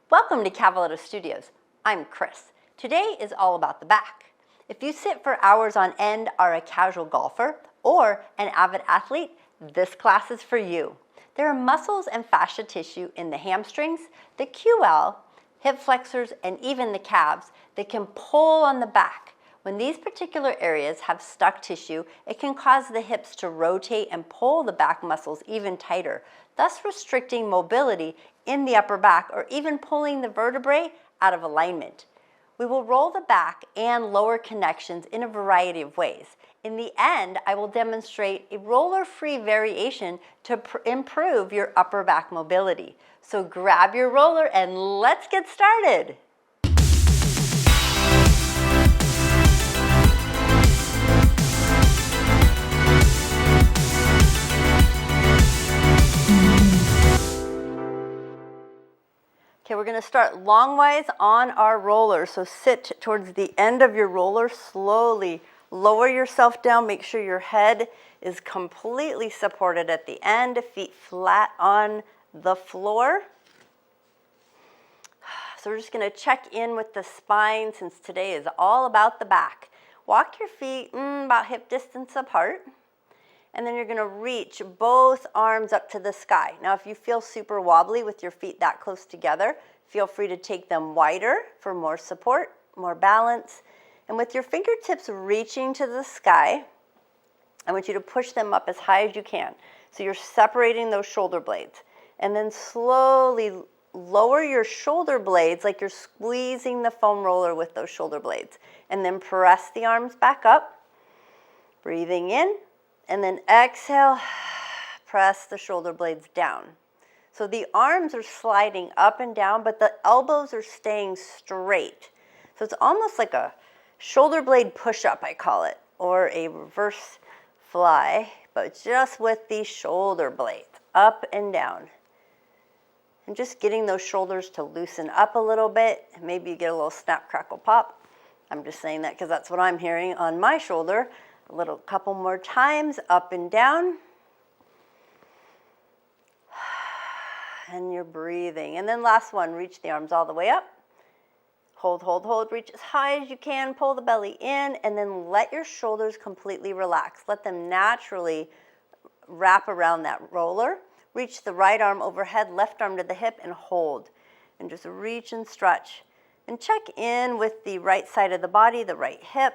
Welcome to Cavaleto Studios. I'm Chris. Today is all about the back. If you sit for hours on end, are a casual golfer, or an avid athlete, this class is for you. There are muscles and fascia tissue in the hamstrings, the QL, hip flexors, and even the calves that can pull on the back. When these particular areas have stuck tissue, it can cause the hips to rotate and pull the back muscles even tighter, thus restricting mobility in the upper back or even pulling the vertebrae out of alignment. We will roll the back and lower connections in a variety of ways. In the end, I will demonstrate a roller-free variation to improve your upper back mobility. So grab your roller and let's get started. Okay, we're going to start longwise on our roller. So sit towards the end of your roller, slowly lower yourself down. Make sure your head is completely supported at the end, feet flat on the floor. So we're just going to check in with the spine since today is all about the back. Walk your feet about hip distance apart. And then you're going to reach both arms up to the sky. Now, if you feel super wobbly with your feet that close together, feel free to take them wider for more support, more balance. And with your fingertips reaching to the sky, I want you to push them up as high as you can. So you're separating those shoulder blades. And then slowly lower your shoulder blades like you're squeezing the foam roller with those shoulder blades. And then press the arms back up, breathing in. And then exhale, press the shoulder blades down. So the arms are sliding up and down, but the elbows are staying straight. So it's almost like a shoulder blade push-up, I call it, or a reverse fly, but just with the shoulder blades, up and down. And just getting those shoulders to loosen up a little bit. Maybe you get a little snap, crackle, pop. I'm just saying that because that's what I'm hearing on my shoulder. A little couple more times, up and down. And you're breathing. And then last one, reach the arms all the way up. Hold, hold, hold, reach as high as you can, pull the belly in, and then let your shoulders completely relax. Let them naturally wrap around that roller. Reach the right arm overhead, left arm to the hip, and hold. And just reach and stretch. And check in with the right side of the body, the right hip,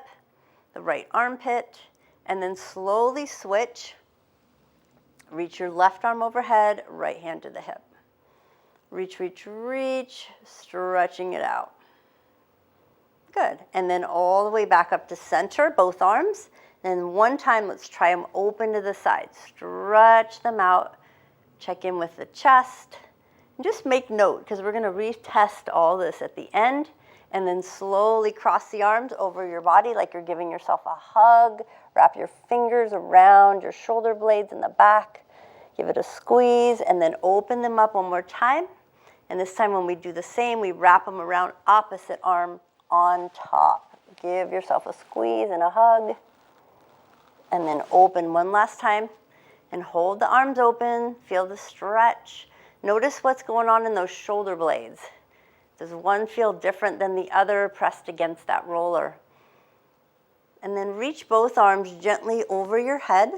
the right armpit, and then slowly switch. Reach your left arm overhead, right hand to the hip. Reach, reach, reach, stretching it out. Good. And then all the way back up to center, both arms. Then one time, let's try them open to the side. Stretch them out. Check in with the chest. And just make note, because we're going to retest all this at the end. And then slowly cross the arms over your body like you're giving yourself a hug. Wrap your fingers around your shoulder blades in the back. Give it a squeeze and then open them up one more time. And this time when we do the same, we wrap them around opposite arm on top. Give yourself a squeeze and a hug. And then open one last time. And hold the arms open. Feel the stretch. Notice what's going on in those shoulder blades. Does one feel different than the other pressed against that roller? And then reach both arms gently over your head.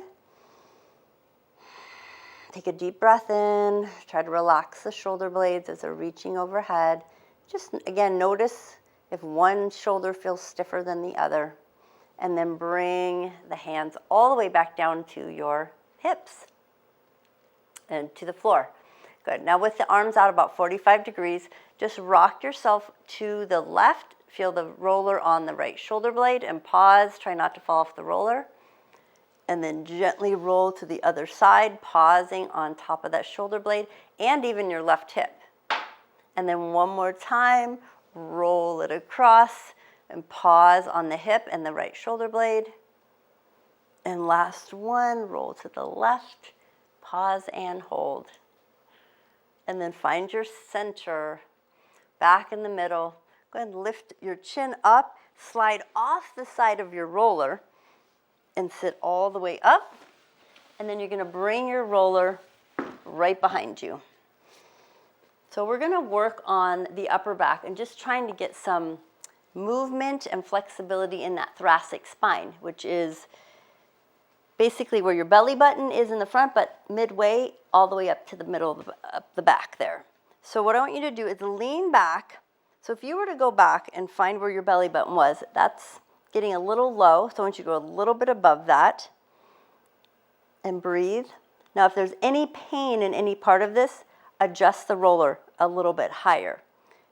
Take a deep breath in. Try to relax the shoulder blades as they're reaching overhead. Just, again, notice if one shoulder feels stiffer than the other. And then bring the hands all the way back down to your hips and to the floor. Good. Now with the arms out about 45 degrees, just rock yourself to the left. Feel the roller on the right shoulder blade and pause. Try not to fall off the roller. And then gently roll to the other side, pausing on top of that shoulder blade and even your left hip. And then one more time, roll it across and pause on the hip and the right shoulder blade. And last one, roll to the left, pause and hold. And then find your center, back in the middle. Go ahead and lift your chin up, slide off the side of your roller, and sit all the way up. And then you're going to bring your roller right behind you. So we're gonna work on the upper back and just trying to get some movement and flexibility in that thoracic spine, which is basically where your belly button is in the front, but midway all the way up to the middle of the back there. So what I want you to do is lean back. So if you were to go back and find where your belly button was, that's getting a little low. So I want you to go a little bit above that and breathe. Now, if there's any pain in any part of this, adjust the roller a little bit higher.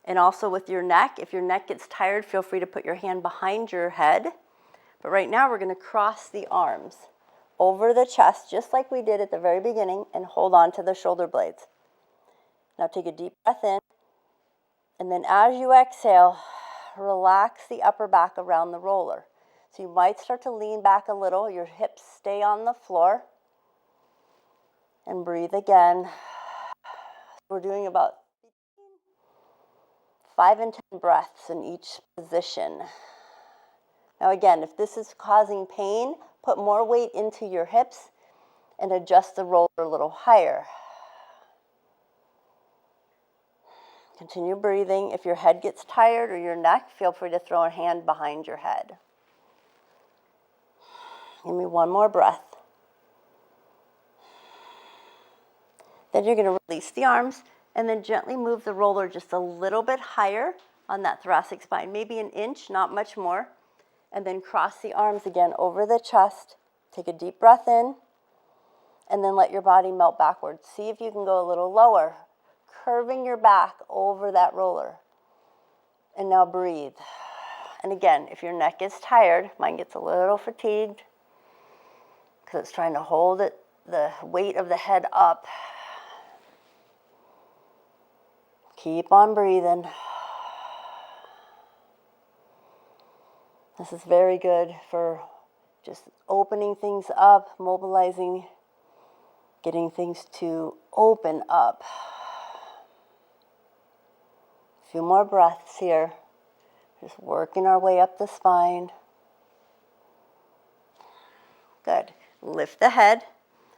And also with your neck, if your neck gets tired, feel free to put your hand behind your head. But right now we're going to cross the arms over the chest, just like we did at the very beginning, and hold on to the shoulder blades. Now take a deep breath in, and then as you exhale, relax the upper back around the roller. So you might start to lean back a little, your hips stay on the floor, and breathe again. We're doing about 5 and 10 breaths in each position. Now again, if this is causing pain, put more weight into your hips and adjust the roller a little higher. Continue breathing. If your head gets tired or your neck, feel free to throw a hand behind your head. Give me one more breath. Then you're going to release the arms and then gently move the roller just a little bit higher on that thoracic spine, maybe an inch, not much more. And then cross the arms again over the chest. Take a deep breath in, and then let your body melt backwards. See if you can go a little lower, curving your back over that roller. And now breathe. And again, if your neck is tired, mine gets a little fatigued because it's trying to hold it, the weight of the head up. Keep on breathing. This is very good for just opening things up, mobilizing, getting things to open up. A few more breaths here. Just working our way up the spine. Good. Lift the head.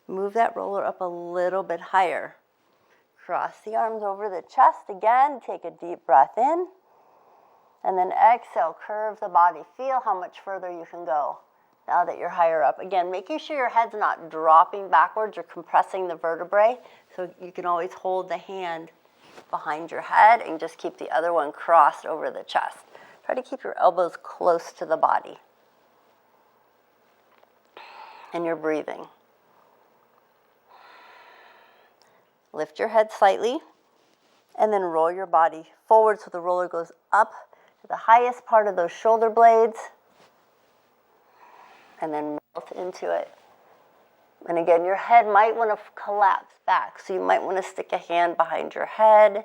Move that roller up a little bit higher. Cross the arms over the chest again. Take a deep breath in. And then exhale, curve the body. Feel how much further you can go now that you're higher up. Again, making sure your head's not dropping backwards or compressing the vertebrae. So you can always hold the hand behind your head and just keep the other one crossed over the chest. Try to keep your elbows close to the body. And you're breathing. Lift your head slightly and then roll your body forward so the roller goes up to the highest part of those shoulder blades and then melt into it. And again, your head might want to collapse back, so you might want to stick a hand behind your head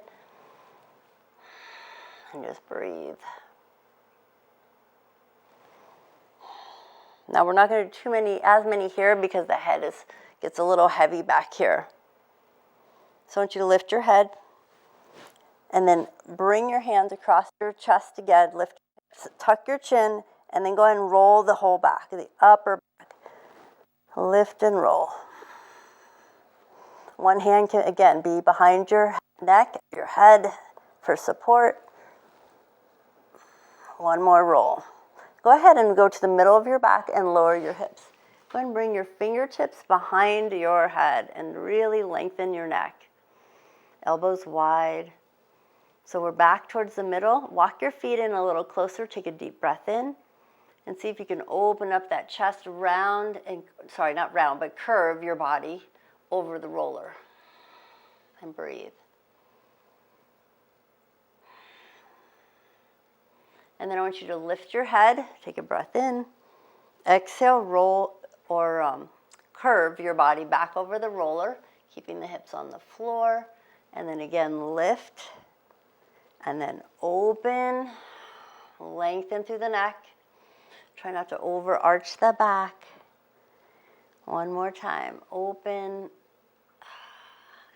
and just breathe. Now we're not going to do as many here because the head gets a little heavy back here. So I want you to lift your head and then bring your hands across your chest again. Lift, tuck your chin, and then go ahead and roll the whole back, the upper back. Lift and roll. One hand can, again, be behind your neck, your head for support. One more roll. Go ahead and go to the middle of your back and lower your hips. Go ahead and bring your fingertips behind your head and really lengthen your neck. Elbows wide. So we're back towards the middle. Walk your feet in a little closer. Take a deep breath in. And see if you can open up that chest round and, sorry, not round, but curve your body over the roller. And breathe. And then I want you to lift your head. Take a breath in. Exhale, roll or curve your body back over the roller, keeping the hips on the floor. And then again, lift. And then open. Lengthen through the neck. Try not to overarch the back. One more time. Open.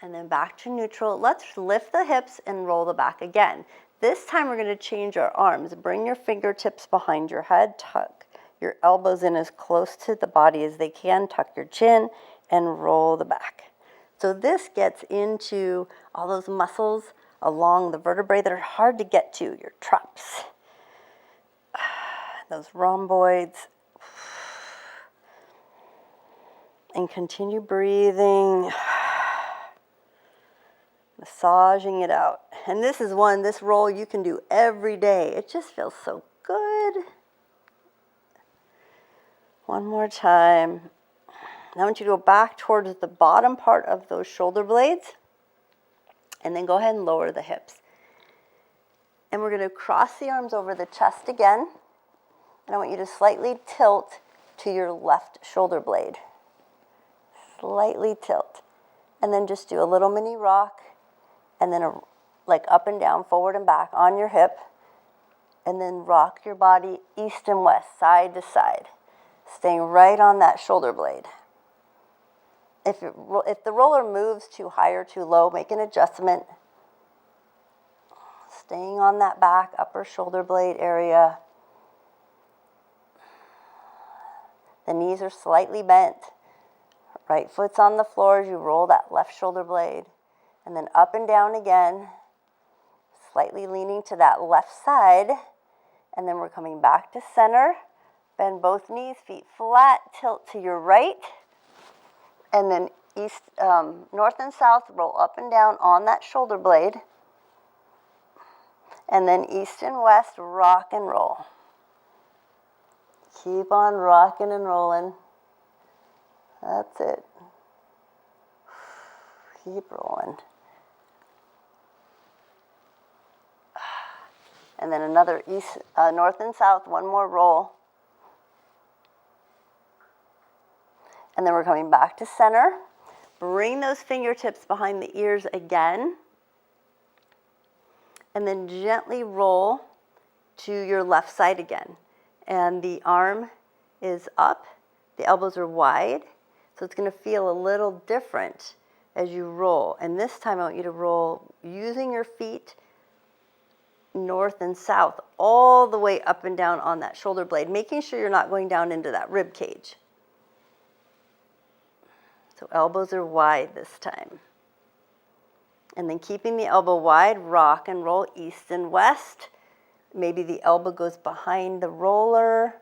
And then back to neutral. Let's lift the hips and roll the back again. This time we're going to change our arms. Bring your fingertips behind your head. Tuck your elbows in as close to the body as they can. Tuck your chin and roll the back. So this gets into all those muscles along the vertebrae that are hard to get to, your traps, those rhomboids. And continue breathing, massaging it out. And this roll you can do every day. It just feels so good. One more time. Now I want you to go back towards the bottom part of those shoulder blades. And then go ahead and lower the hips. And we're going to cross the arms over the chest again. And I want you to slightly tilt to your left shoulder blade. Slightly tilt. And then just do a little mini rock. And then like up and down, forward and back on your hip. And then rock your body east and west, side to side. Staying right on that shoulder blade. If the roller moves too high or too low, make an adjustment. Staying on that back upper shoulder blade area. The knees are slightly bent. Right foot's on the floor as you roll that left shoulder blade. And then up and down again. Slightly leaning to that left side. And then we're coming back to center. Bend both knees, feet flat, tilt to your right. And then north and south, roll up and down on that shoulder blade. And then east and west, rock and roll. Keep on rocking and rolling. That's it. Keep rolling. And then another north and south, one more roll. And then we're coming back to center. Bring those fingertips behind the ears again. And then gently roll to your left side again. And the arm is up. The elbows are wide. So it's going to feel a little different as you roll. And this time I want you to roll using your feet north and south, all the way up and down on that shoulder blade, making sure you're not going down into that rib cage. So elbows are wide this time. And then keeping the elbow wide, rock and roll east and west. Maybe the elbow goes behind the roller.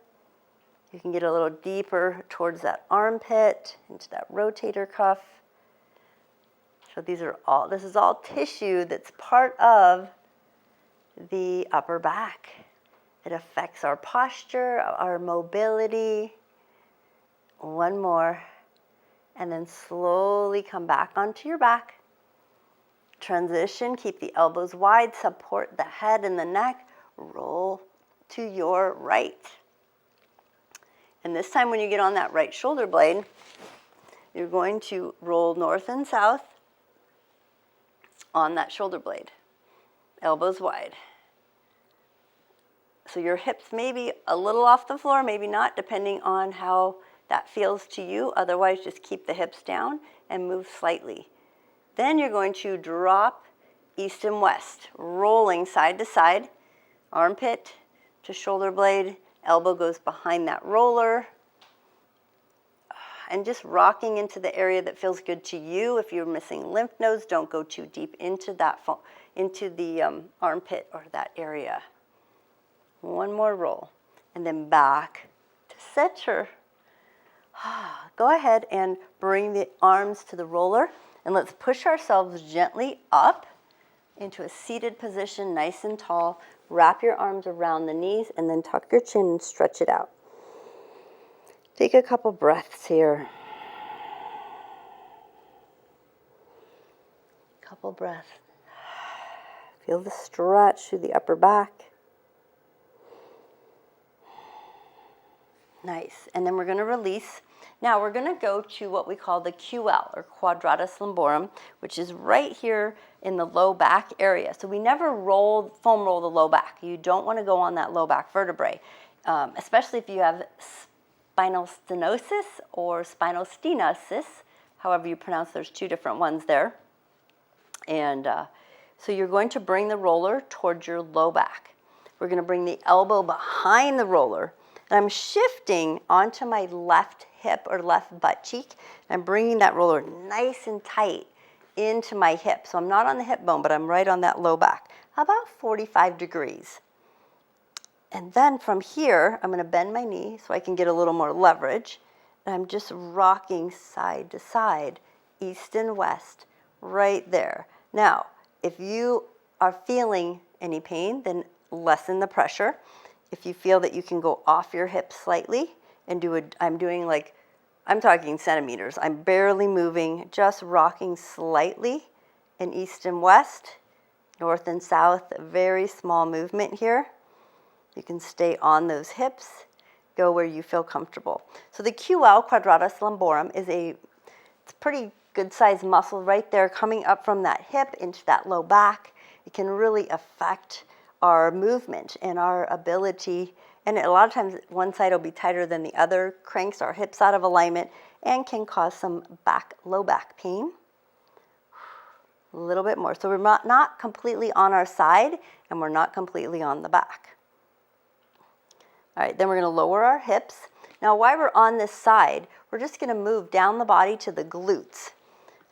You can get a little deeper towards that armpit, into that rotator cuff. So this is all tissue that's part of the upper back. It affects our posture, our mobility. One more. And then slowly come back onto your back. Transition, keep the elbows wide, support the head and the neck. Roll to your right. And this time when you get on that right shoulder blade, you're going to roll north and south on that shoulder blade. Elbows wide. So your hips may be a little off the floor, maybe not, depending on how that feels to you. Otherwise, just keep the hips down and move slightly. Then you're going to drop east and west, rolling side to side, armpit to shoulder blade, elbow goes behind that roller, and just rocking into the area that feels good to you. If you're missing lymph nodes, don't go too deep into the armpit or that area. One more roll, and then back to center. Go ahead and bring the arms to the roller, and let's push ourselves gently up into a seated position, nice and tall. Wrap your arms around the knees, and then tuck your chin and stretch it out. Take a couple breaths here. Couple breaths. Feel the stretch through the upper back. Nice. And then we're going to release. Now we're going to go to what we call the QL, or quadratus lumborum, which is right here in the low back area. So we never foam roll the low back. You don't want to go on that low back vertebrae, especially if you have spinal stenosis or spinal stenosis, however you pronounce. There's two different ones there. And so you're going to bring the roller towards your low back. We're going to bring the elbow behind the roller. And I'm shifting onto my left hip or left butt cheek. I'm bringing that roller nice and tight into my hip. So I'm not on the hip bone, but I'm right on that low back, about 45 degrees. And then from here, I'm going to bend my knee so I can get a little more leverage. And I'm just rocking side to side, east and west, right there. Now, if you are feeling any pain, then lessen the pressure. If you feel that you can go off your hip slightly and I'm talking centimeters. I'm barely moving, just rocking slightly in east and west, north and south, a very small movement here. You can stay on those hips, go where you feel comfortable. So the QL, quadratus lumborum, it's a pretty good sized muscle right there coming up from that hip into that low back. It can really affect our movement and our ability, and a lot of times one side will be tighter than the other, cranks our hips out of alignment, and can cause some low back pain. A little bit more. So we're not completely on our side, and we're not completely on the back. All right, then we're going to lower our hips. Now, while we're on this side, we're just going to move down the body to the glutes.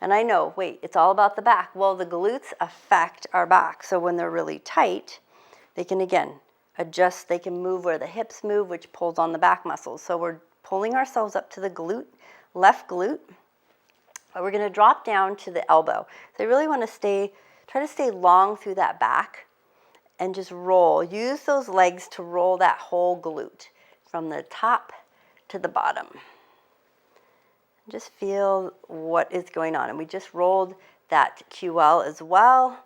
And I know, wait, it's all about the back. Well, the glutes affect our back. So when they're really tight, they can, again, adjust. They can move where the hips move, which pulls on the back muscles. So we're pulling ourselves up to the glute, left glute. But we're going to drop down to the elbow. So I really want to try to stay long through that back and just roll. Use those legs to roll that whole glute from the top to the bottom. Just feel what is going on. And we just rolled that QL as well.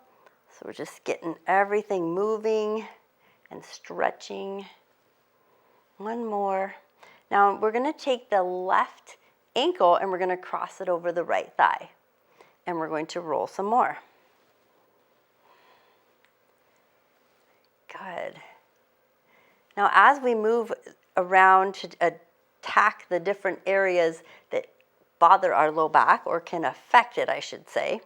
So we're just getting everything moving and stretching. One more. Now we're going to take the left ankle and we're going to cross it over the right thigh. And we're going to roll some more. Good. Now as we move around to attack the different areas that bother our low back, or can affect it, I should say,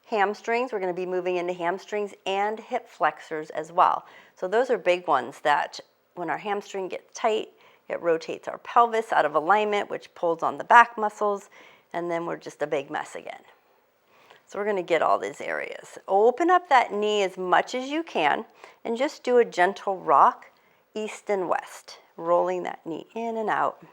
hamstrings, we're going to be moving into hamstrings and hip flexors as well. So those are big ones that when our hamstring gets tight, it rotates our pelvis out of alignment, which pulls on the back muscles, and then we're just a big mess again. So we're going to get all these areas. Open up that knee as much as you can and just do a gentle rock east and west, rolling that knee in and out.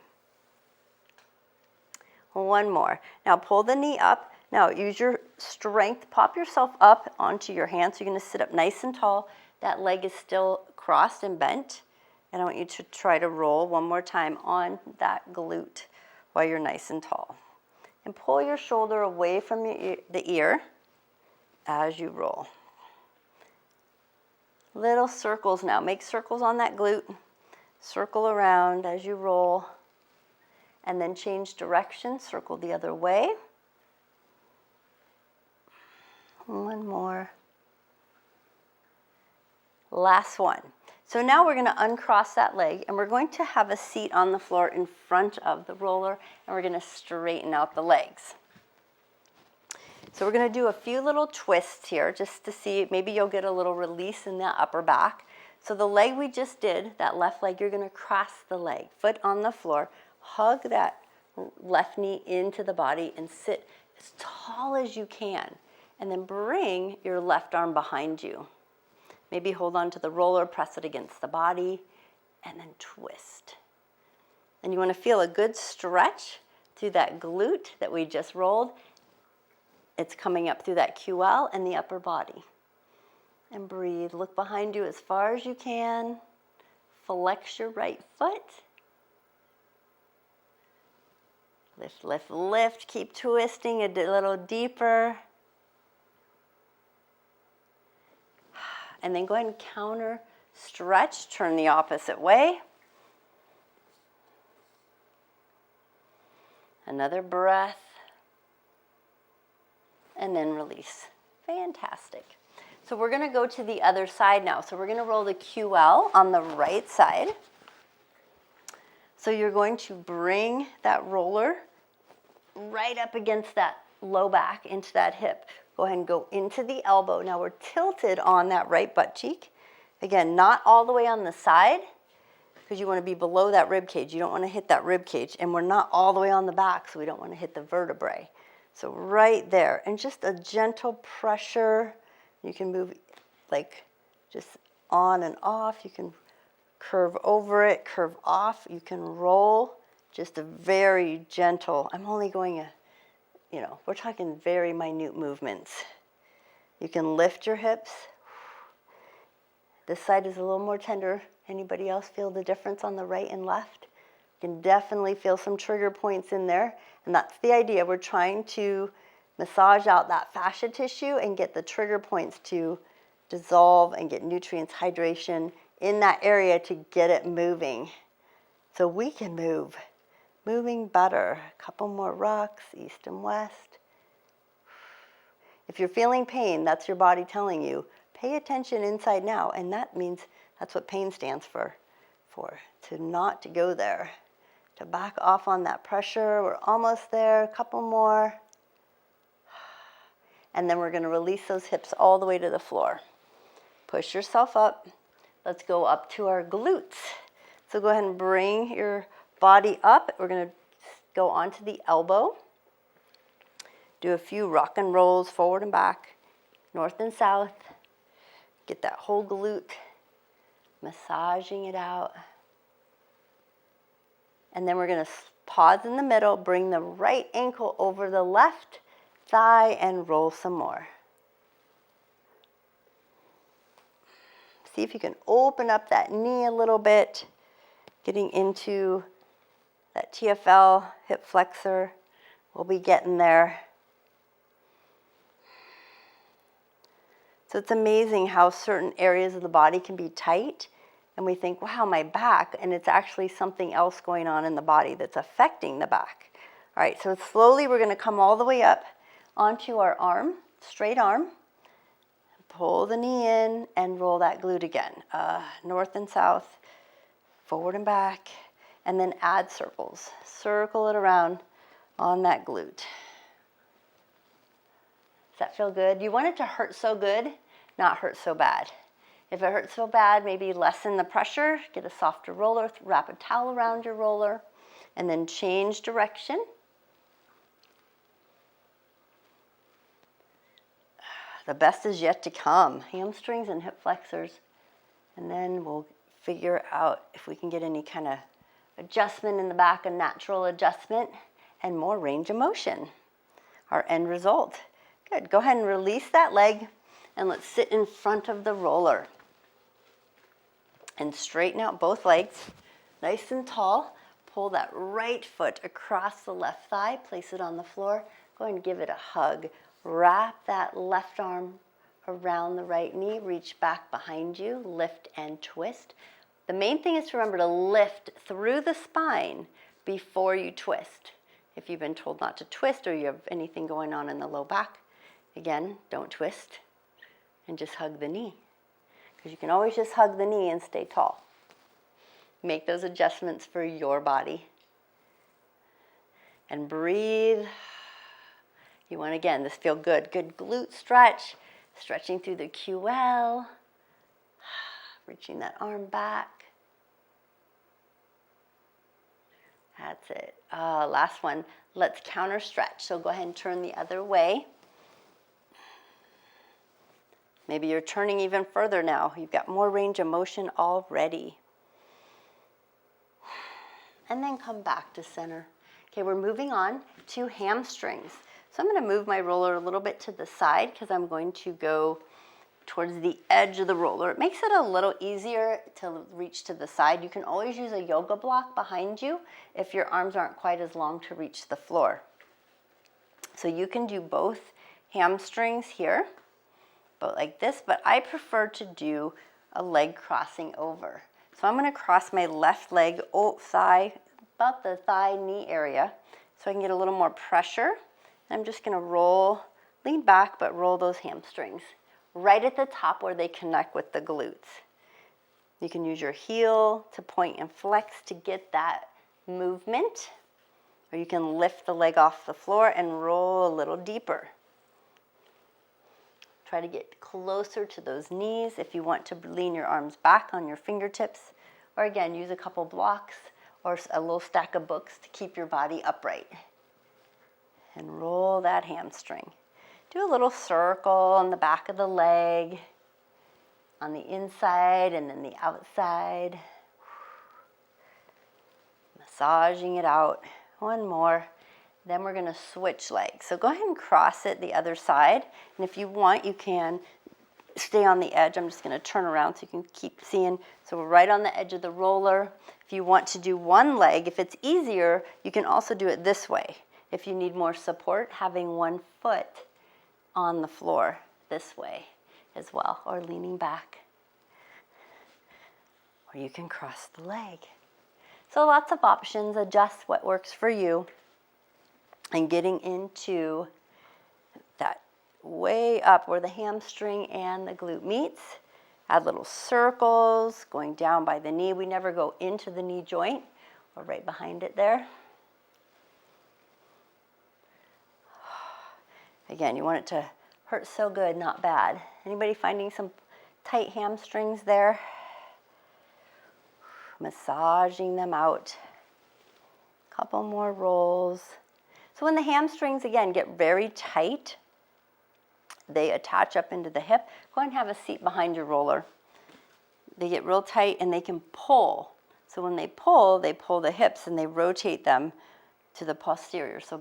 One more. Now pull the knee up. Now use your strength, pop yourself up onto your hands. So you're going to sit up nice and tall. That leg is still crossed and bent. And I want you to try to roll one more time on that glute while you're nice and tall. And pull your shoulder away from the ear as you roll. Little circles now. Make circles on that glute. Circle around as you roll. And then change direction. Circle the other way. One more. Last one. So now we're going to uncross that leg, and we're going to have a seat on the floor in front of the roller, and we're going to straighten out the legs. So we're going to do a few little twists here just to see, maybe you'll get a little release in that upper back. So the leg we just did, that left leg, you're going to cross the leg, foot on the floor, hug that left knee into the body and sit as tall as you can, and then bring your left arm behind you. Maybe hold on to the roller, press it against the body, and then twist. And you want to feel a good stretch through that glute that we just rolled. It's coming up through that QL and the upper body. And breathe. Look behind you as far as you can. Flex your right foot. Lift, lift, lift. Keep twisting a little deeper. And then go ahead and counter stretch, turn the opposite way. Another breath. And then release. Fantastic. So we're going to go to the other side now. So we're going to roll the QL on the right side. So you're going to bring that roller right up against that low back into that hip. Go ahead and go into the elbow. Now we're tilted on that right butt cheek. Again, not all the way on the side because you want to be below that rib cage. You don't want to hit that rib cage. And we're not all the way on the back, so we don't want to hit the vertebrae. So right there, and just a gentle pressure. You can move like just on and off. You can curve over it, curve off. You can roll, just a very gentle. I'm only going we're talking very minute movements. You can lift your hips. This side is a little more tender. Anybody else feel the difference on the right and left? You can definitely feel some trigger points in there. And that's the idea. We're trying to massage out that fascia tissue and get the trigger points to dissolve and get nutrients, hydration in that area to get it moving. So we can move. Moving better. A couple more rocks, east and west. If you're feeling pain, that's your body telling you, pay attention inside now. And that means that's what pain stands for to not to go there, to back off on that pressure. We're almost there, a couple more. And then we're going to release those hips all the way to the floor. Push yourself up. Let's go up to our glutes. So go ahead and bring your body up. We're going to go onto the elbow. Do a few rock and rolls forward and back, north and south. Get that whole glute, massaging it out. And then we're going to pause in the middle, bring the right ankle over the left thigh and roll some more. See if you can open up that knee a little bit, getting into that TFL, hip flexor. We'll be getting there. So it's amazing how certain areas of the body can be tight, and we think, wow, my back, and it's actually something else going on in the body that's affecting the back. All right, so slowly we're going to come all the way up onto our arm, straight arm. Pull the knee in and roll that glute again. North and south, forward and back, and then add circles. Circle it around on that glute. Does that feel good? You want it to hurt so good, not hurt so bad. If it hurts so bad, maybe lessen the pressure, get a softer roller, wrap a towel around your roller, and then change direction. The best is yet to come. Hamstrings and hip flexors. And then we'll figure out if we can get any kind of adjustment in the back, a natural adjustment, and more range of motion. Our end result. Good. Go ahead and release that leg, and let's sit in front of the roller. And straighten out both legs, nice and tall. Pull that right foot across the left thigh, place it on the floor. Go ahead and give it a hug. Wrap that left arm around the right knee, reach back behind you, lift and twist. The main thing is to remember to lift through the spine before you twist. If you've been told not to twist or you have anything going on in the low back, again, don't twist and just hug the knee. Because you can always just hug the knee and stay tall. Make those adjustments for your body. And breathe. You want, again, this feel good. Good glute stretch. Stretching through the QL. Reaching that arm back. That's it. Last one. Let's counter stretch. So go ahead and turn the other way. Maybe you're turning even further now. You've got more range of motion already. And then come back to center. Okay, we're moving on to hamstrings. So I'm going to move my roller a little bit to the side because I'm going to go towards the edge of the roller. It makes it a little easier to reach to the side. You can always use a yoga block behind you if your arms aren't quite as long to reach the floor. So you can do both hamstrings here, but like this, but I prefer to do a leg crossing over. So I'm going to cross my left leg, thigh, about the thigh knee area, so I can get a little more pressure. I'm just going to roll, lean back, but roll those hamstrings right at the top where they connect with the glutes. You can use your heel to point and flex to get that movement, or you can lift the leg off the floor and roll a little deeper. Try to get closer to those knees if you want to lean your arms back on your fingertips, or again, use a couple blocks or a little stack of books to keep your body upright. and roll that hamstring. Do a little circle on the back of the leg, on the inside and then the outside. Massaging it out. One more. Then we're going to switch legs. So go ahead and cross it the other side. And if you want, you can stay on the edge. I'm just going to turn around so you can keep seeing. So we're right on the edge of the roller. If you want to do one leg, if it's easier, you can also do it this way. If you need more support, having one foot on the floor this way as well, or leaning back. Or you can cross the leg. So lots of options. Adjust what works for you. And getting into that way up where the hamstring and the glute meets. Add little circles going down by the knee. We never go into the knee joint or right behind it there. Again, you want it to hurt so good, not bad. Anybody finding some tight hamstrings there? Massaging them out. Couple more rolls. So when the hamstrings, again, get very tight, they attach up into the hip. Go ahead and have a seat behind your roller. They get real tight and they can pull. So when they pull the hips and they rotate them to the posterior. So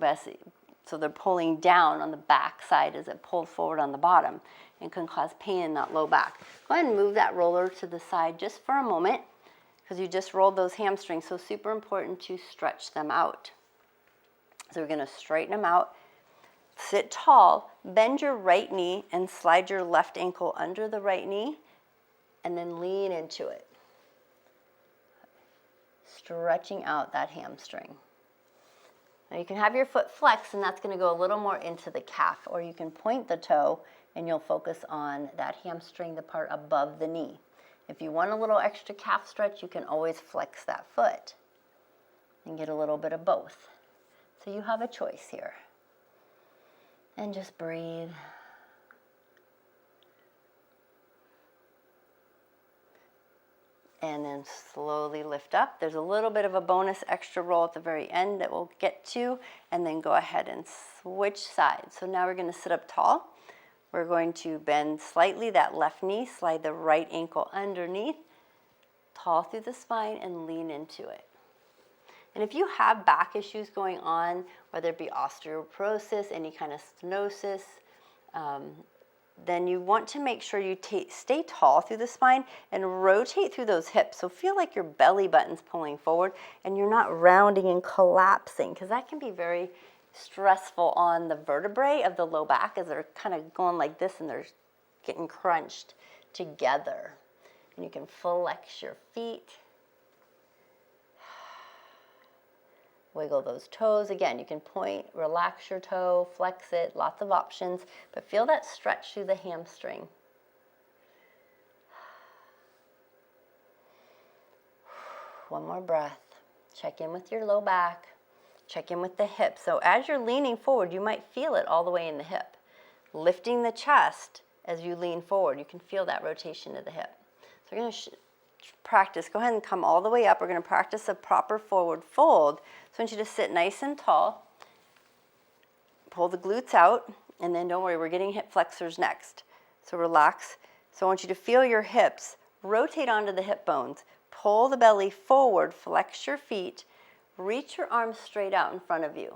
they're pulling down on the back side as it pulls forward on the bottom and can cause pain in that low back. Go ahead and move that roller to the side just for a moment because you just rolled those hamstrings. So super important to stretch them out. So we're going to straighten them out. Sit tall, bend your right knee and slide your left ankle under the right knee and then lean into it. Stretching out that hamstring. Now you can have your foot flex and that's going to go a little more into the calf, or you can point the toe and you'll focus on that hamstring, the part above the knee. If you want a little extra calf stretch, you can always flex that foot and get a little bit of both. So you have a choice here. And just breathe. And then slowly lift up. There's a little bit of a bonus extra roll at the very end that we'll get to. And then go ahead and switch sides. So now we're going to sit up tall. We're going to bend slightly that left knee, slide the right ankle underneath, tall through the spine, and lean into it. And if you have back issues going on, whether it be osteoporosis, any kind of stenosis, then you want to make sure you stay tall through the spine and rotate through those hips. So feel like your belly button's pulling forward and you're not rounding and collapsing, because that can be very stressful on the vertebrae of the low back as they're kind of going like this and they're getting crunched together. And you can flex your feet. Wiggle those toes. Again, you can point, relax your toe, flex it, lots of options, but feel that stretch through the hamstring. One more breath. Check in with your low back. Check in with the hip. So as you're leaning forward, you might feel it all the way in the hip. Lifting the chest as you lean forward, you can feel that rotation of the hip. So we're going to practice. Go ahead and come all the way up. We're going to practice a proper forward fold. So I want you to sit nice and tall. Pull the glutes out. And then don't worry, we're getting hip flexors next. So relax. So I want you to feel your hips. Rotate onto the hip bones. Pull the belly forward. Flex your feet. Reach your arms straight out in front of you.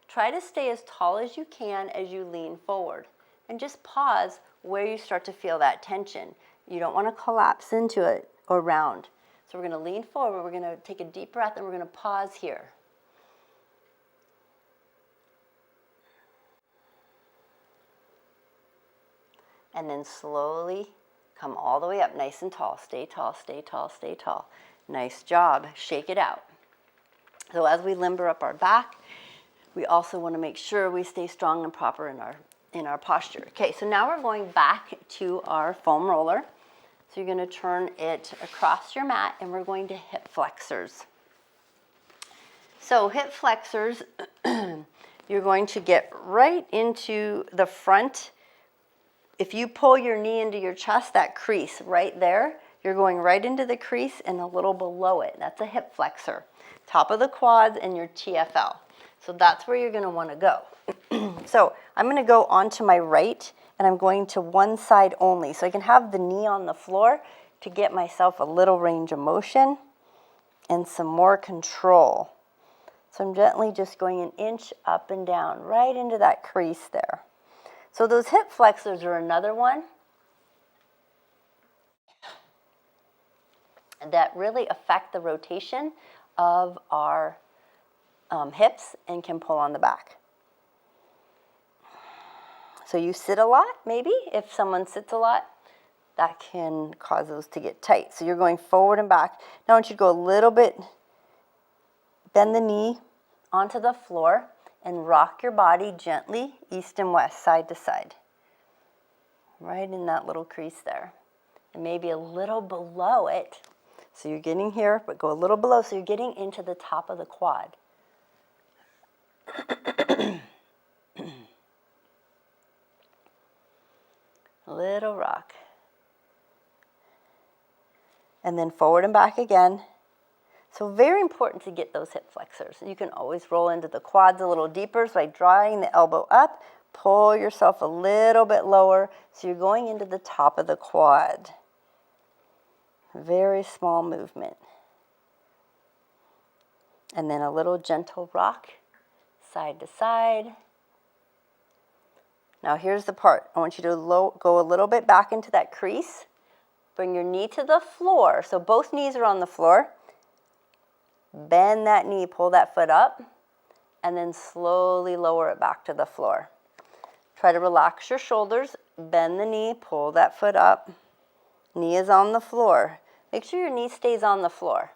Try to stay as tall as you can as you lean forward. And just pause where you start to feel that tension. You don't want to collapse into it or round. So we're going to lean forward. We're going to take a deep breath and we're going to pause here. And then slowly come all the way up, nice and tall. Stay tall, stay tall, stay tall. Nice job. Shake it out. So as we limber up our back, we also want to make sure we stay strong and proper in our posture. Okay, so now we're going back to our foam roller. So you're going to turn it across your mat and we're going to hip flexors. So hip flexors, you're going to get right into the front. If you pull your knee into your chest, that crease right there, you're going right into the crease and a little below it. That's a hip flexor. Top of the quads and your TFL. So that's where you're going to want to go. So I'm going to go onto my right, and I'm going to one side only. So I can have the knee on the floor to get myself a little range of motion and some more control. So I'm gently just going an inch up and down, right into that crease there. So those hip flexors are another one that really affect the rotation of our hips and can pull on the back. So you sit a lot, maybe. If someone sits a lot, that can cause those to get tight. So you're going forward and back. Now I want you to go a little bit, bend the knee onto the floor and rock your body gently east and west, side to side. Right in that little crease there. And maybe a little below it. So you're getting here, but go a little below, so you're getting into the top of the quad. Little rock. And then forward and back again. So very important to get those hip flexors. You can always roll into the quads a little deeper by drawing the elbow up. Pull yourself a little bit lower, so you're going into the top of the quad. Very small movement. And then a little gentle rock, side to side. Now here's the part. I want you to go a little bit back into that crease. Bring your knee to the floor. So both knees are on the floor. Bend that knee, pull that foot up, and then slowly lower it back to the floor. Try to relax your shoulders, bend the knee, pull that foot up. Knee is on the floor. Make sure your knee stays on the floor.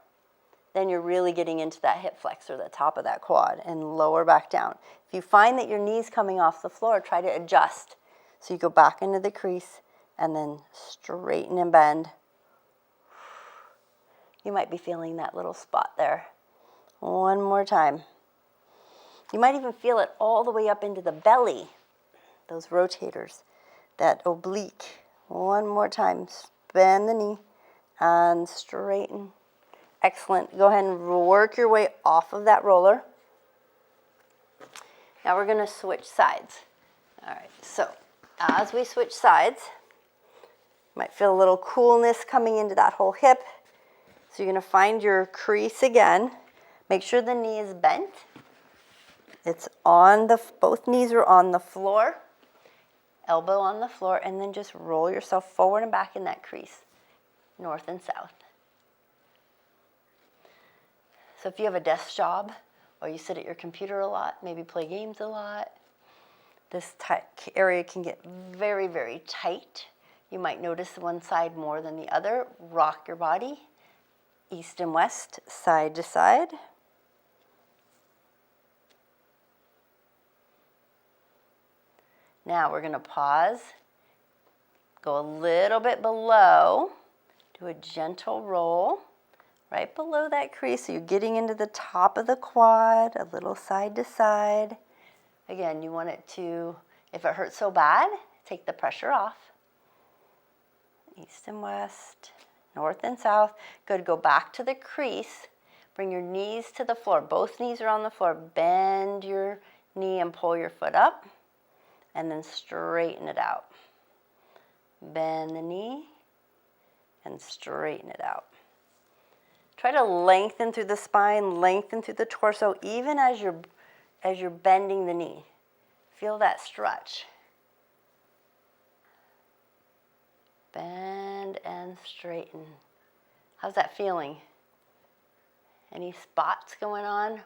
Then you're really getting into that hip flexor, the top of that quad, and lower back down. If you find that your knee's coming off the floor, try to adjust. So you go back into the crease and then straighten and bend. You might be feeling that little spot there. One more time. You might even feel it all the way up into the belly, those rotators, that oblique. One more time. Bend the knee and straighten. Excellent. Go ahead and work your way off of that roller. Now we're going to switch sides. All right, so as we switch sides, you might feel a little coolness coming into that whole hip. So you're going to find your crease again. Make sure the knee is bent. It's on both knees are on the floor. Elbow on the floor, and then just roll yourself forward and back in that crease, north and south. So if you have a desk job, or you sit at your computer a lot, maybe play games a lot, this area can get very, very tight. You might notice one side more than the other. Rock your body, east and west, side to side. Now we're going to pause, go a little bit below, do a gentle roll, right below that crease. So you're getting into the top of the quad, a little side to side. Again, you want it to, if it hurts so bad, take the pressure off. East and west, north and south. Good, go back to the crease. Bring your knees to the floor. Both knees are on the floor. Bend your knee and pull your foot up. And then straighten it out. Bend the knee and straighten it out. Try to lengthen through the spine, lengthen through the torso, even as you're bending the knee. Feel that stretch. Bend and straighten. How's that feeling? Any spots going on?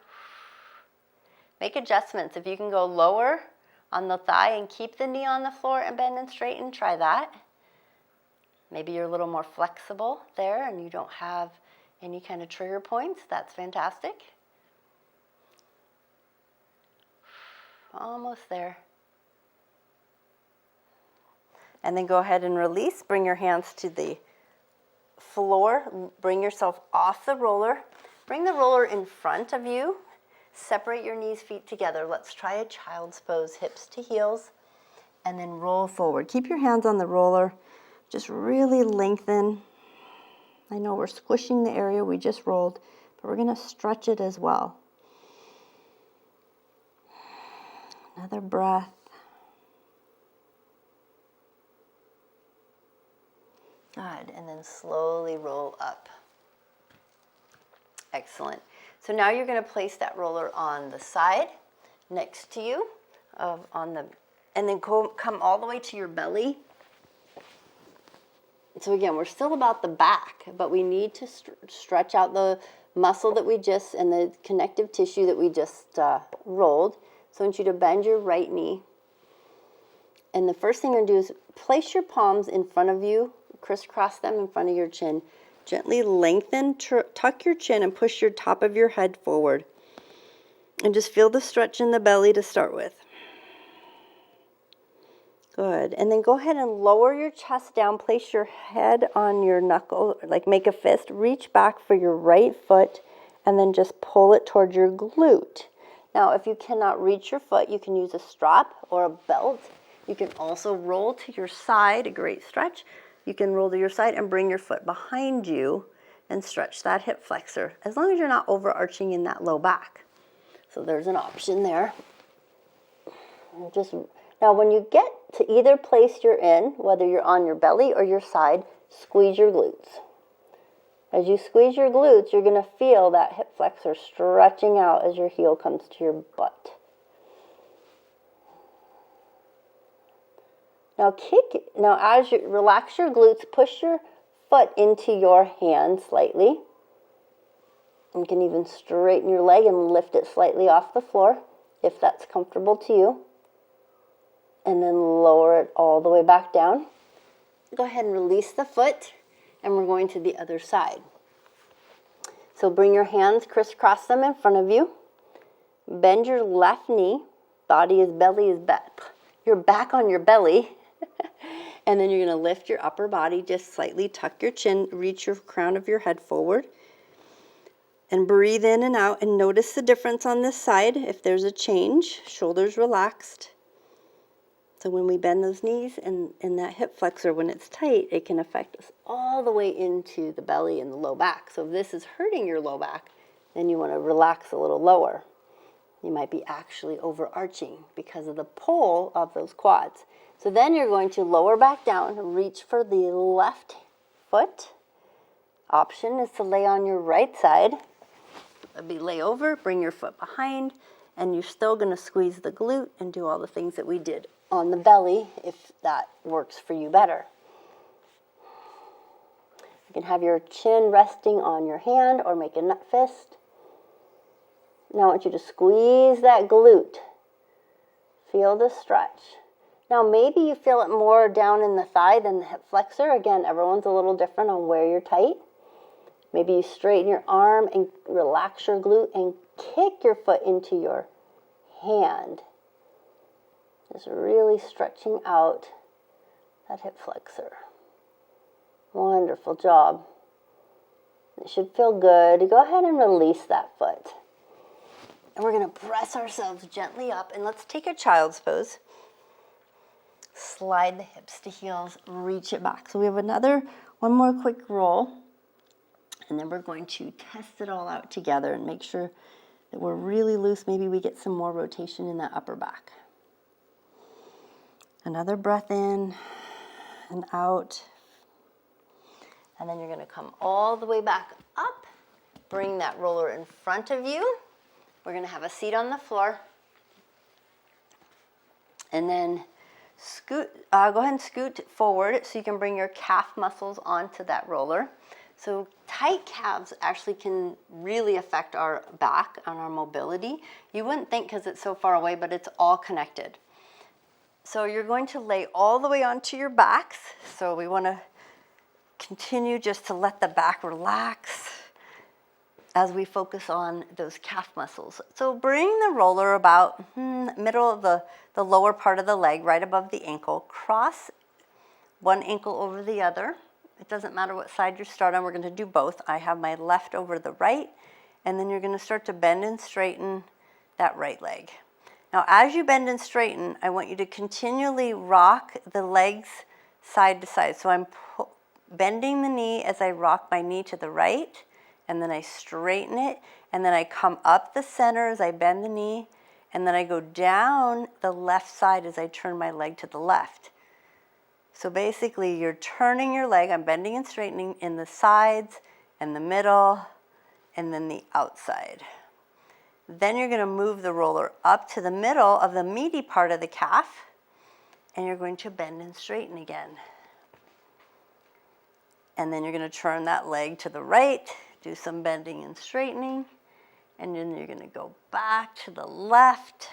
Make adjustments. If you can go lower on the thigh and keep the knee on the floor and bend and straighten, try that. Maybe you're a little more flexible there and you don't have any kind of trigger points. That's fantastic. Almost there. And then go ahead and release. Bring your hands to the floor. Bring yourself off the roller. Bring the roller in front of you. Separate your knees, feet together. Let's try a child's pose, hips to heels, and then roll forward. Keep your hands on the roller. Just really lengthen. I know we're squishing the area we just rolled, but we're going to stretch it as well. Another breath. Good, and then slowly roll up. Excellent. So now you're going to place that roller on the side next to you, and then come all the way to your belly. So again, we're still about the back, but we need to stretch out the muscle that we just, and the connective tissue that we just rolled. So I want you to bend your right knee. And the first thing you're going to do is place your palms in front of you, crisscross them in front of your chin. Gently lengthen, tuck your chin, and push your top of your head forward. And just feel the stretch in the belly to start with. Good. And then go ahead and lower your chest down. Place your head on your knuckle, like make a fist. Reach back for your right foot, and then just pull it towards your glute. Now, if you cannot reach your foot, you can use a strap or a belt. You can also roll to your side, a great stretch. You can roll to your side and bring your foot behind you and stretch that hip flexor, as long as you're not overarching in that low back. So there's an option there. Now, when you get to either place you're in, whether you're on your belly or your side, squeeze your glutes. As you squeeze your glutes, you're going to feel that hip flexor stretching out as your heel comes to your butt. Now as you relax your glutes, push your foot into your hand slightly. You can even straighten your leg and lift it slightly off the floor, if that's comfortable to you. And then lower it all the way back down. Go ahead and release the foot, and we're going to the other side. So bring your hands, crisscross them in front of you. Bend your left knee. Belly is back. You're back on your belly. And then you're going to lift your upper body, just slightly tuck your chin, reach your crown of your head forward. And breathe in and out, and notice the difference on this side if there's a change. Shoulders relaxed. So when we bend those knees and that hip flexor, when it's tight, it can affect us all the way into the belly and the low back. So if this is hurting your low back, then you want to relax a little lower. You might be actually overarching because of the pull of those quads. So then you're going to lower back down, reach for the left foot. Option is to lay on your right side. Lay over, bring your foot behind, and you're still going to squeeze the glute and do all the things that we did on the belly, if that works for you better. You can have your chin resting on your hand or make a nut fist. Now I want you to squeeze that glute. Feel the stretch. Now maybe you feel it more down in the thigh than the hip flexor. Again, everyone's a little different on where you're tight. Maybe you straighten your arm and relax your glute and kick your foot into your hand. Just really stretching out that hip flexor. Wonderful job. It should feel good. Go ahead and release that foot. And we're going to press ourselves gently up, and let's take a child's pose. Slide the hips to heels, reach it back. So we have one more quick roll, and then we're going to test it all out together and make sure that we're really loose. Maybe we get some more rotation in that upper back. Another breath in and out. And then you're going to come all the way back up. Bring that roller in front of you. We're going to have a seat on the floor. And then go ahead and scoot forward so you can bring your calf muscles onto that roller. So tight calves actually can really affect our back and our mobility. You wouldn't think because it's so far away, but it's all connected. So you're going to lay all the way onto your backs. So we want to continue just to let the back relax as we focus on those calf muscles. So bring the roller about middle of the lower part of the leg, right above the ankle. Cross one ankle over the other. It doesn't matter what side you start on. We're going to do both. I have my left over the right, and then you're going to start to bend and straighten that right leg. Now, as you bend and straighten, I want you to continually rock the legs side to side. So I'm bending the knee as I rock my knee to the right, and then I straighten it, and then I come up the center as I bend the knee, and then I go down the left side as I turn my leg to the left. So basically you're turning your leg, I'm bending and straightening in the sides and the middle and then the outside. Then you're going to move the roller up to the middle of the meaty part of the calf, and you're going to bend and straighten again. And then you're going to turn that leg to the right, do some bending and straightening, and then you're going to go back to the left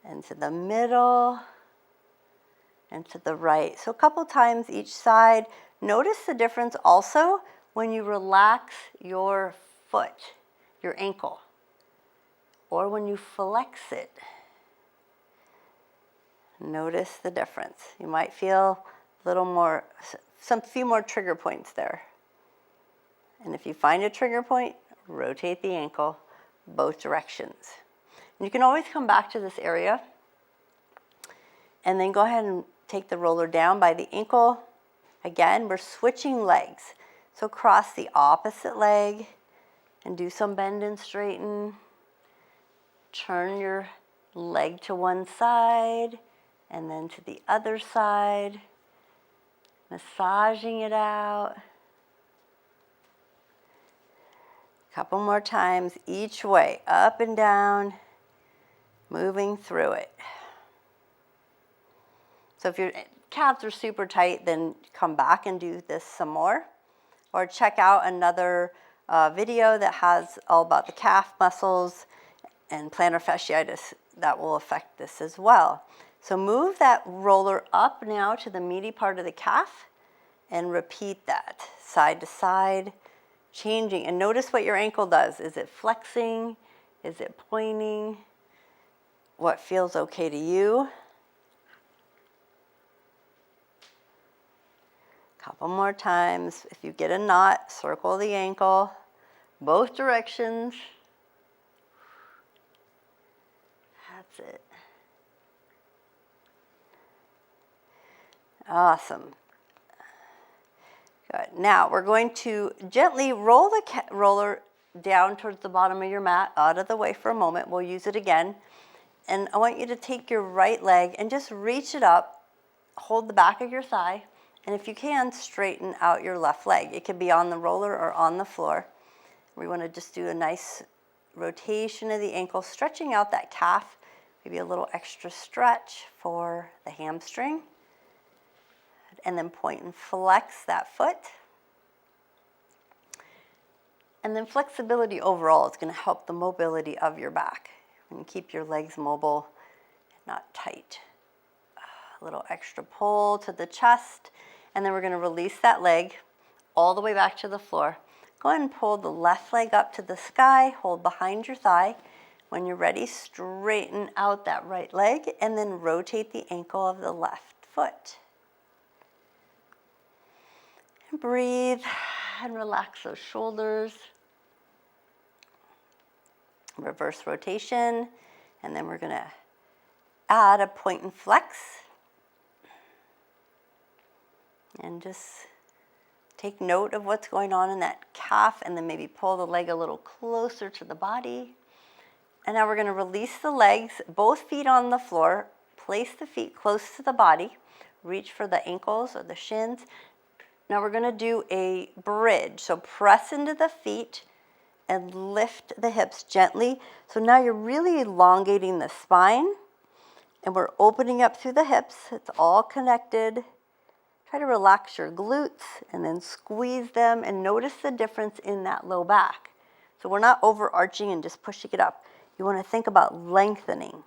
and to the middle and to the right. So a couple times each side. Notice the difference also when you relax your foot, your ankle, or when you flex it. Notice the difference. You might feel a little more, few more trigger points there. And if you find a trigger point, rotate the ankle both directions. And you can always come back to this area and then go ahead and take the roller down by the ankle. Again, we're switching legs. So cross the opposite leg and do some bend and straighten. Turn your leg to one side and then to the other side, massaging it out. A couple more times each way, up and down, moving through it. So if your calves are super tight, then come back and do this some more. Or check out another video that has all about the calf muscles and plantar fasciitis that will affect this as well. So move that roller up now to the meaty part of the calf and repeat that side to side, changing. And notice what your ankle does. Is it flexing? Is it pointing? What feels okay to you? Couple more times. If you get a knot, circle the ankle, both directions. That's it. Awesome. Good. Now we're going to gently roll the roller down towards the bottom of your mat, out of the way for a moment. We'll use it again. And I want you to take your right leg and just reach it up, hold the back of your thigh, and if you can, straighten out your left leg. It could be on the roller or on the floor. We want to just do a nice rotation of the ankle, stretching out that calf, maybe a little extra stretch for the hamstring. And then point and flex that foot. And then flexibility overall is going to help the mobility of your back. And keep your legs mobile, not tight. A little extra pull to the chest. And then we're going to release that leg all the way back to the floor. Go ahead and pull the left leg up to the sky, hold behind your thigh. When you're ready, straighten out that right leg and then rotate the ankle of the left foot. And breathe and relax those shoulders. Reverse rotation, and then we're going to add a point and flex. And just take note of what's going on in that calf, and then maybe pull the leg a little closer to the body. And now we're going to release the legs, both feet on the floor. Place the feet close to the body. Reach for the ankles or the shins. Now we're going to do a bridge. So press into the feet and lift the hips gently. So now you're really elongating the spine, and we're opening up through the hips. It's all connected. Try to relax your glutes and then squeeze them, and notice the difference in that low back. So we're not overarching and just pushing it up. You want to think about lengthening.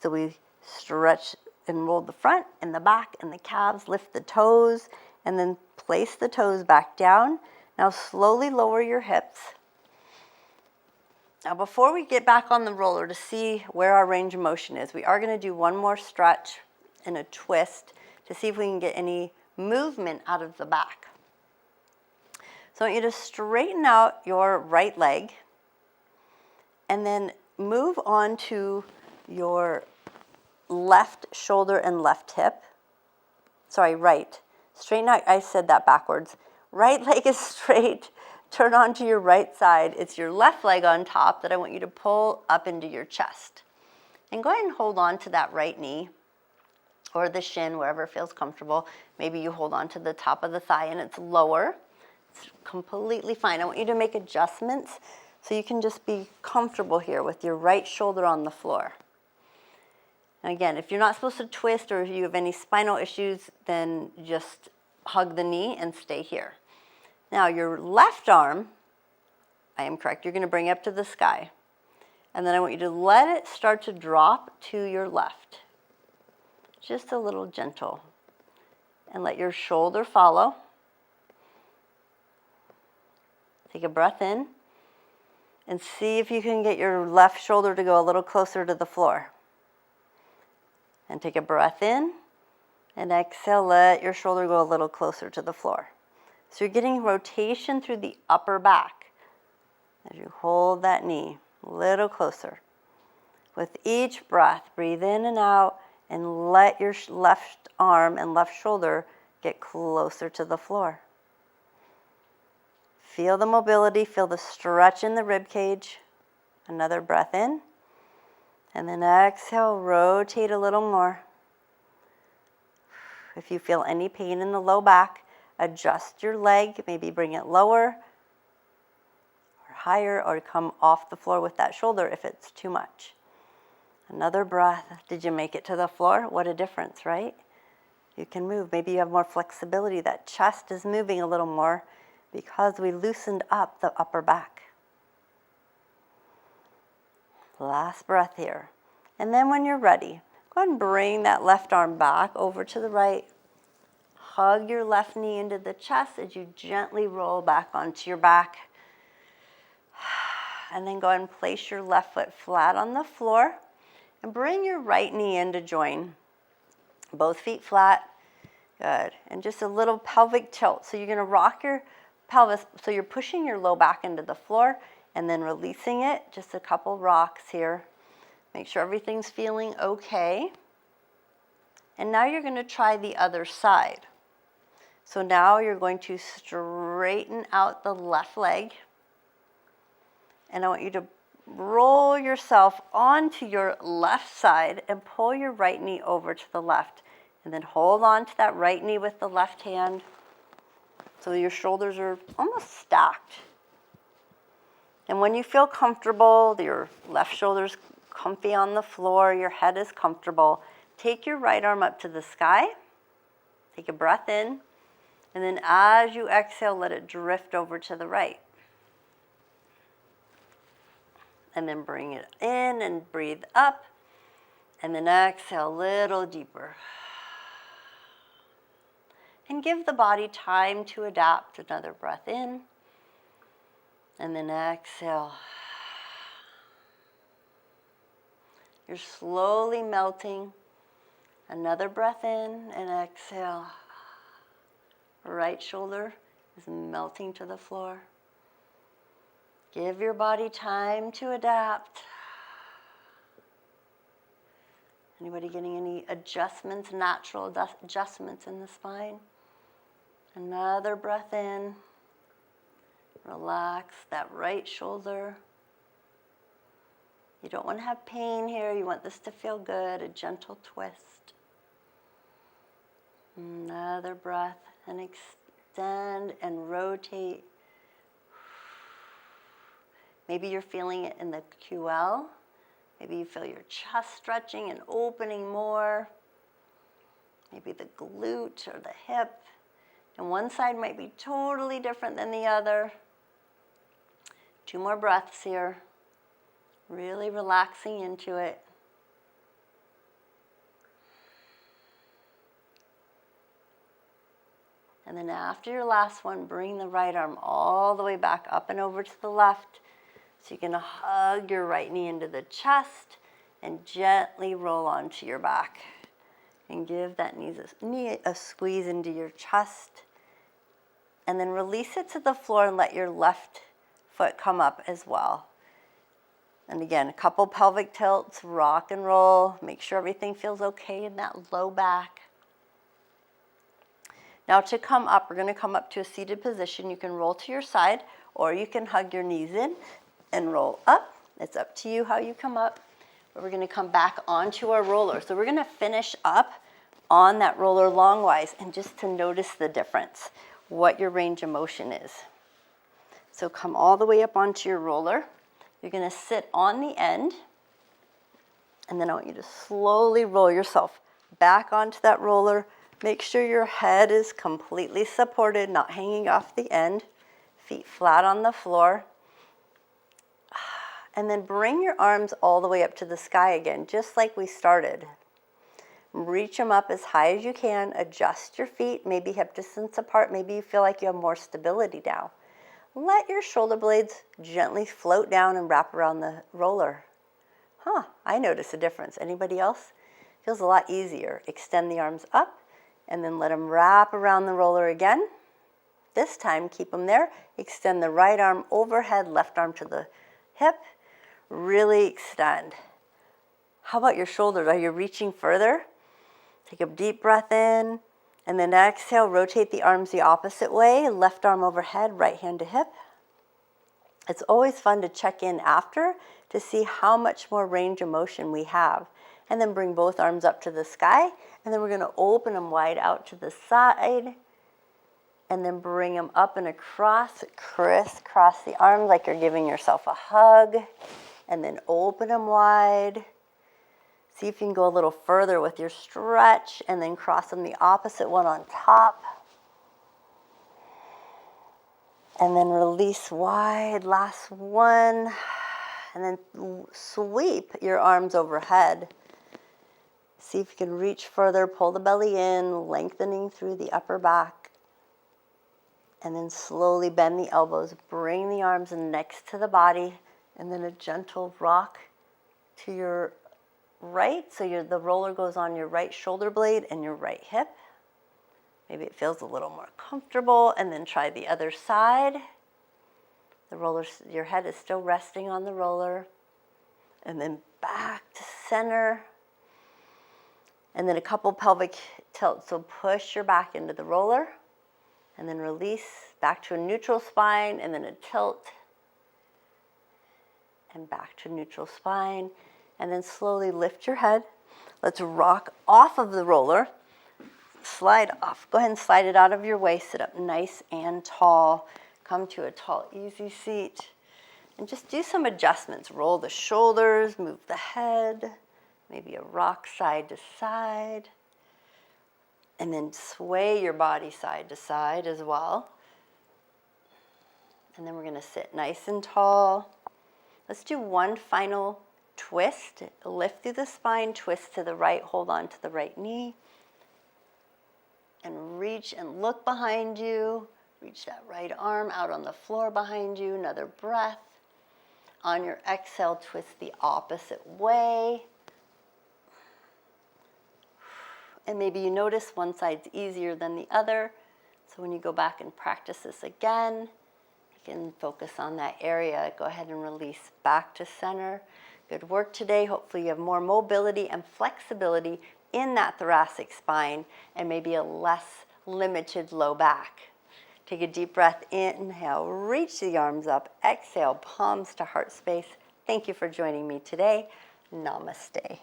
So we stretch and roll the front and the back and the calves, lift the toes, and then place the toes back down. Now slowly lower your hips. Now before we get back on the roller to see where our range of motion is, we are going to do one more stretch and a twist to see if we can get any movement out of the back. So I want you to straighten out your right leg and then move on to your left shoulder and left hip. Sorry, right. Straighten out, I said that backwards. Right leg is straight, turn onto your right side. It's your left leg on top that I want you to pull up into your chest. And go ahead and hold on to that right knee or the shin, wherever feels comfortable. Maybe you hold on to the top of the thigh and it's lower. It's completely fine. I want you to make adjustments so you can just be comfortable here with your right shoulder on the floor. And again, if you're not supposed to twist or if you have any spinal issues, then just hug the knee and stay here. Now your left arm, I am correct, you're going to bring up to the sky. And then I want you to let it start to drop to your left. Just a little gentle. And let your shoulder follow. Take a breath in. And see if you can get your left shoulder to go a little closer to the floor. And take a breath in. And exhale, let your shoulder go a little closer to the floor. So you're getting rotation through the upper back as you hold that knee a little closer. With each breath, breathe in and out and let your left arm and left shoulder get closer to the floor. Feel the mobility, feel the stretch in the rib cage. Another breath in. And then exhale, rotate a little more. If you feel any pain in the low back, adjust your leg, maybe bring it lower or higher, or come off the floor with that shoulder if it's too much. Another breath. Did you make it to the floor? What a difference, right? You can move. Maybe you have more flexibility. That chest is moving a little more because we loosened up the upper back. Last breath here. And then when you're ready, go ahead and bring that left arm back over to the right. Hug your left knee into the chest as you gently roll back onto your back. And then go ahead and place your left foot flat on the floor and bring your right knee in to join. Both feet flat. Good. And just a little pelvic tilt. So you're going to rock your pelvis. So you're pushing your low back into the floor and then releasing it. Just a couple rocks here. Make sure everything's feeling okay. And now you're going to try the other side. So now you're going to straighten out the left leg. And I want you to roll yourself onto your left side and pull your right knee over to the left. And then hold on to that right knee with the left hand so your shoulders are almost stacked. And when you feel comfortable, your left shoulder's comfy on the floor, your head is comfortable, take your right arm up to the sky. Take a breath in. And then as you exhale, let it drift over to the right. And then bring it in and breathe up. And then exhale a little deeper. And give the body time to adapt. Another breath in. And then exhale. You're slowly melting. Another breath in and exhale. Right shoulder is melting to the floor. Give your body time to adapt. Anybody getting any adjustments, natural adjustments in the spine? Another breath in. Relax that right shoulder. You don't want to have pain here. You want this to feel good, a gentle twist. Another breath and extend and rotate. Maybe you're feeling it in the QL. Maybe you feel your chest stretching and opening more. Maybe the glute or the hip. And one side might be totally different than the other. 2 more breaths here. Really relaxing into it. And then after your last one, bring the right arm all the way back up and over to the left. So you're going to hug your right knee into the chest and gently roll onto your back. And give that knee a squeeze into your chest. And then release it to the floor and let your left foot come up as well. And again, a couple pelvic tilts, rock and roll. Make sure everything feels okay in that low back. Now to come up, we're going to come up to a seated position. You can roll to your side, or you can hug your knees in and roll up. It's up to you how you come up. But we're going to come back onto our roller. So we're going to finish up on that roller longwise, and just to notice the difference, what your range of motion is. So come all the way up onto your roller. You're going to sit on the end, and then I want you to slowly roll yourself back onto that roller. Make sure your head is completely supported, not hanging off the end. Feet flat on the floor. And then bring your arms all the way up to the sky again, just like we started. Reach them up as high as you can. Adjust your feet, maybe hip distance apart. Maybe you feel like you have more stability now. Let your shoulder blades gently float down and wrap around the roller. I notice a difference. Anybody else? Feels a lot easier. Extend the arms up and then let them wrap around the roller again. This time, keep them there. Extend the right arm overhead, left arm to the hip. Really extend. How about your shoulders? Are you reaching further? Take a deep breath in, and then exhale, rotate the arms the opposite way, left arm overhead, right hand to hip. It's always fun to check in after to see how much more range of motion we have. And then bring both arms up to the sky, and then we're going to open them wide out to the side, and then bring them up and across, crisscross the arms like you're giving yourself a hug, and then open them wide. See if you can go a little further with your stretch, and then cross them the opposite one on top. And then release wide, last one. And then sweep your arms overhead. See if you can reach further, pull the belly in, lengthening through the upper back. And then slowly bend the elbows, bring the arms next to the body, and then a gentle rock to your right. So the roller goes on your right shoulder blade and your right hip. Maybe it feels a little more comfortable, and then try the other side. The roller, your head is still resting on the roller, and then back to center, and then a couple pelvic tilts. So push your back into the roller, and then release back to a neutral spine, and then a tilt, and back to neutral spine, and then slowly lift your head. Let's rock off of the roller. Slide off. Go ahead and slide it out of your way. Sit up nice and tall. Come to a tall, easy seat. And just do some adjustments. Roll the shoulders, move the head, maybe a rock side to side. And then sway your body side to side as well. And then we're going to sit nice and tall. Let's do one final twist. Lift through the spine, twist to the right, hold on to the right knee. And reach and look behind you. Reach that right arm out on the floor behind you. Another breath. On your exhale, twist the opposite way. And maybe you notice one side's easier than the other. So when you go back and practice this again, you can focus on that area. Go ahead and release back to center. Good work today. Hopefully you have more mobility and flexibility in that thoracic spine, and maybe a less limited low back. Take a deep breath, inhale, reach the arms up, exhale, palms to heart space. Thank you for joining me today. Namaste.